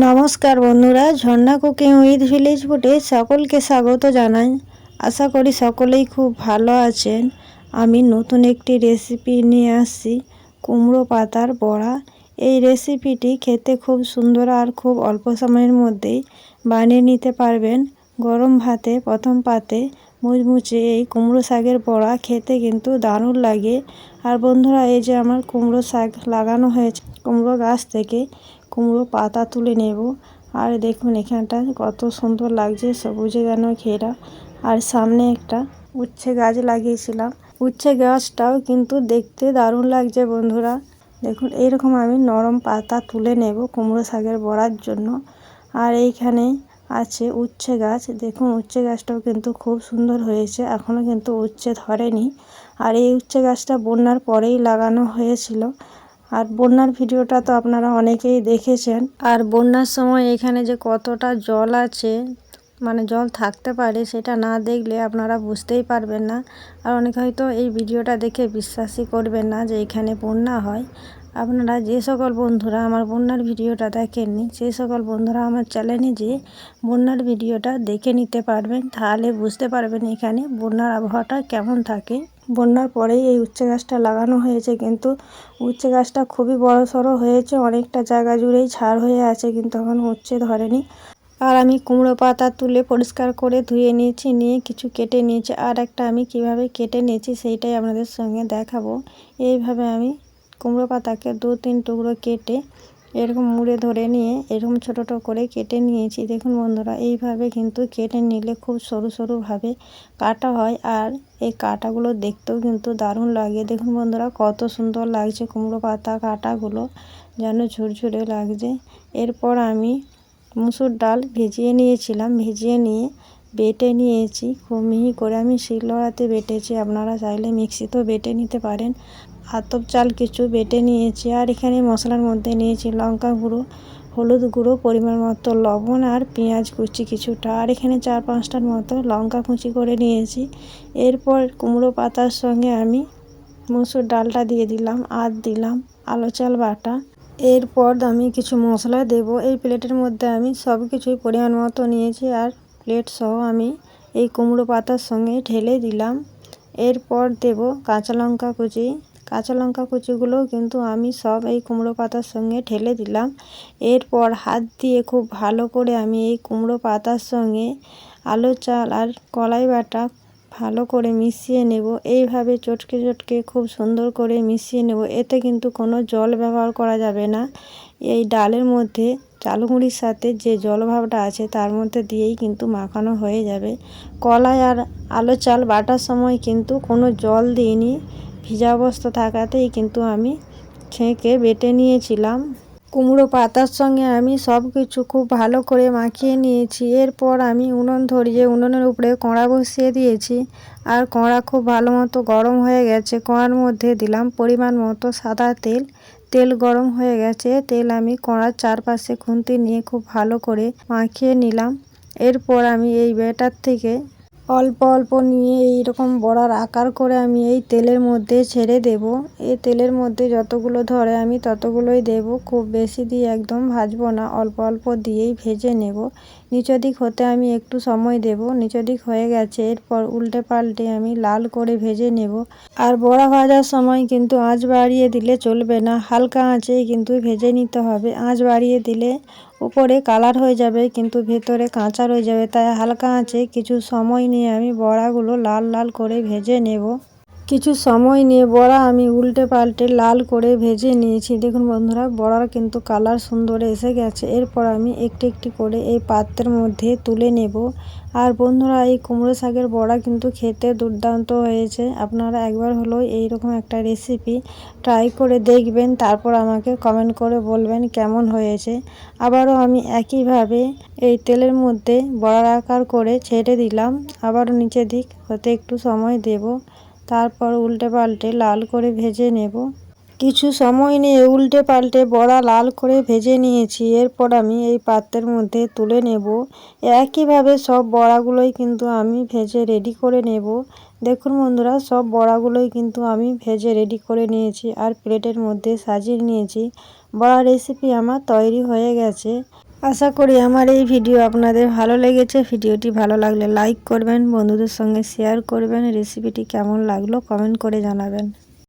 নমস্কার বন্ধুরা, ঝর্ণা cooking with village ফুডে সকলকে স্বাগত জানাই। আশা করি সকলেই খুব ভালো আছেন। আমি নতুন একটি রেসিপি নিয়ে আসছি, কুমড়ো পাতার বড়া। এই রেসিপিটি খেতে খুব সুন্দর আর খুব অল্প সময়ের মধ্যেই বানিয়ে নিতে পারবেন। গরম ভাতে প্রথম পাতে মুচমুচে এই কুমড়ো শাকের বড়া খেতে কিন্তু দারুণ লাগে। আর বন্ধুরা, এই যে আমার কুমড়ো শাক লাগানো হয়েছে, কুমড়ো গাছ থেকে কুমড়ো পাতা তুলে নেব। আর দেখুন এখানটা কত সুন্দর লাগছে, সবুজে যেন ঘেরা। আর সামনে একটা উচ্ছে গাছ লাগিয়েছিলাম, উচ্ছে গাছটাও কিন্তু দেখতে দারুণ লাগছে বন্ধুরা। দেখুন এইরকম আমি নরম পাতা তুলে নেব কুমড়ো শাকের বড়ার জন্য। আর এইখানে আছে উচ্ছে গাছ, দেখুন উচ্ছে গাছটাও কিন্তু খুব সুন্দর হয়েছে, এখনও কিন্তু উচ্ছে ধরেনি। আর এই উচ্ছে গাছটা বন্যার পরেই লাগানো হয়েছিল। আর বন্যার ভিডিওটা তো আপনারা অনেকেই দেখেছেন। আর বন্যার সময় এখানে যে কতটা জল আছে, মানে জল থাকতে পারে, সেটা না দেখলে আপনারা বুঝতেই পারবেন না। আর অনেকে হয়তো এই ভিডিওটা দেখে বিশ্বাসই করবেন না যে এখানে বন্যা হয়। আপনারা যে সকল বন্ধুরা আমার বন্যার ভিডিওটা দেখেননি, সেই সকল বন্ধুরা আমার চ্যানেলে যে বন্যার ভিডিওটা দেখে নিতে পারবেন, তাহলে বুঝতে পারবেন এখানে বন্যার আবহাওয়াটা কেমন থাকে। বন্যার পরেই এই উচ্ছে গাছটা লাগানো হয়েছে, কিন্তু উচ্ছে গাছটা খুবই বড়সড় হয়েছে, অনেকটা জায়গা জুড়েই ছাড় হয়ে আছে, কিন্তু এখন উচ্ছে ধরেনি। আর আমি কুমড়ো পাতা তুলে পরিষ্কার করে ধুয়ে নিয়েছি, নিয়ে কিছু কেটে নিয়েছি। আর একটা আমি কিভাবে কেটে নিয়েছি সেইটাই আপনাদের সঙ্গে দেখাবো। এইভাবে আমি কুমড়ো পাতাকে 2-3 টুকরো কেটে এরকম মুড়ে ধরে নিয়ে এরকম ছোটো ছোটো করে কেটে নিয়েছি। দেখুন বন্ধুরা, এইভাবে কিন্তু কেটে নিলে খুব সরু সরুভাবে কাটা হয়। আর এই কাটাগুলো দেখতেও কিন্তু দারুণ লাগে। দেখুন বন্ধুরা, কত সুন্দর লাগছে কুমড়ো পাতা কাটাগুলো, যেন ঝুরঝুরে লাগছে। এরপর আমি মুসুর ডাল ভিজিয়ে নিয়েছিলাম, ভিজিয়ে নিয়ে বেটে নিয়েছি খুব মিহি করে। আমি শিলনোড়াতে বেটেছি, আপনারা চাইলে মিক্সিতেও বেটে নিতে পারেন। আতপ চাল কিছু বেটে নিয়েছি। আর এখানে মশলার মধ্যে নিয়েছি লঙ্কা গুঁড়ো, হলুদ গুঁড়ো, পরিমাণ মতো লবণ, আর পেঁয়াজ কুচি কিছুটা। আর এখানে 4-5টার মতো লঙ্কা কুচি করে নিয়েছি। এরপর কুমড়ো পাতার সঙ্গে আমি মুসুর ডালটা দিয়ে দিলাম, আর দিলাম আলো চাল বাটা। এরপর আমি কিছু মশলা দেব। এই প্লেটের মধ্যে আমি সব কিছুই পরিমাণ মতো নিয়েছি, আর প্লেট সহ আমি এই কুমড়ো পাতার সঙ্গে ঢেলে দিলাম। এরপর দেব কাঁচা লঙ্কা কুচি। কাঁচা লঙ্কা কুচিগুলোও কিন্তু আমি সব এই কুমড়ো পাতার সঙ্গে ঢেলে দিলাম। এরপর হাত দিয়ে খুব ভালো করে আমি এই কুমড়ো পাতার সঙ্গে আলো চাল আর কলাই বাটা ভালো করে মিশিয়ে নেব। এইভাবে চটকে চটকে খুব সুন্দর করে মিশিয়ে নেব। এতে কিন্তু কোনো জল ব্যবহার করা যাবে না। এই ডালের মধ্যে চালগুঁড়ির সাথে যে জলভাবটা আছে তার মধ্যে দিয়েই কিন্তু মাখানো হয়ে যাবে। কলাই আর আলো চাল বাটার সময় কিন্তু কোনো জল দিইনি, ভিজা অবস্থা থাকাতেই কিন্তু আমি ছেঁকে বেটে নিয়েছিলাম। কুমড়ো পাতার সঙ্গে আমি সব কিছু খুব ভালো করে মাখিয়ে নিয়েছি। এরপর আমি উনুন ধরিয়ে উনুনের উপরে কড়া বসিয়ে দিয়েছি। আর কড়া খুব ভালো মতো গরম হয়ে গেছে। কড়ার মধ্যে দিলাম পরিমাণ মতো সাদা তেল। তেল গরম হয়ে গেছে, তেল আমি কড়ার চারপাশে খুন্তি নিয়ে খুব ভালো করে মাখিয়ে নিলাম। এরপর আমি এই ব্যাটার থেকে অল্প অল্প নিয়ে এইরকম বড়ার আকার করে আমি এই তেলের মধ্যে ছেড়ে দেব। এই তেলের মধ্যে যতগুলো ধরে আমি ততগুলোই দেব, খুব বেশি দিয়ে একদম ভাজবো না, অল্প অল্প দিয়েই ভেজে নেব। নিচের দিক হতে আমি একটু সময় দেব। নিচের দিক হয়ে গেছে, এরপর উল্টে পাল্টে আমি লাল করে ভেজে নেব। আর বড়া ভাজার সময় কিন্তু আঁচ বাড়িয়ে দিলে চলবে না, হালকা আঁচেই কিন্তু ভেজে নিতে হবে। আঁচ বাড়িয়ে দিলে উপরে কালার হয়ে যাবে কিন্তু ভেতরে কাঁচা রয়ে যাবে, তাই হালকা আঁচে কিছু সময় নিয়ে আমি বড়াগুলো লাল লাল করে ভেজে নেব। কিছু সময় নিয়ে বড়া আমি উল্টে পাল্টে লাল করে ভেজে নিয়েছি। দেখুন বন্ধুরা, বড়ার কিন্তু কালার সুন্দর এসে গেছে। এরপর আমি একটি একটি করে এই পাত্রের মধ্যে তুলে নেব। আর বন্ধুরা, এই কুমড়ো শাকের বড়া কিন্তু খেতে দুর্দান্ত হয়েছে। আপনারা একবার হলেও এইরকম একটা রেসিপি ট্রাই করে দেখবেন, তারপর আমাকে কমেন্ট করে বলবেন কেমন হয়েছে। আবারও আমি একইভাবে এই তেলের মধ্যে বড়ার আকার করে ছেড়ে দিলাম। আবারও নিচের দিক হতে একটু সময় দেব, তারপর উল্টে পাল্টে লাল করে ভেজে নেব। কিছু সময় নিয়ে উল্টে পাল্টে বড়া লাল করে ভেজে নিয়েছি। এরপর আমি এই পাত্রের মধ্যে তুলে নেব। একইভাবে সব বড়াগুলোই কিন্তু আমি ভেজে রেডি করে নেব। দেখুন বন্ধুরা, সব বড়াগুলোই কিন্তু আমি ভেজে রেডি করে নিয়েছি আর প্লেটের মধ্যে সাজিয়ে নিয়েছি। বড়া রেসিপি আমার তৈরি হয়ে গেছে। আশা করি আমার এই ভিডিও আপনাদের ভালো লেগেছে। ভিডিওটি ভালো লাগলে লাইক করবেন, বন্ধুদের সঙ্গে শেয়ার করবেন। রেসিপিটি কেমন লাগলো কমেন্ট করে জানাবেন।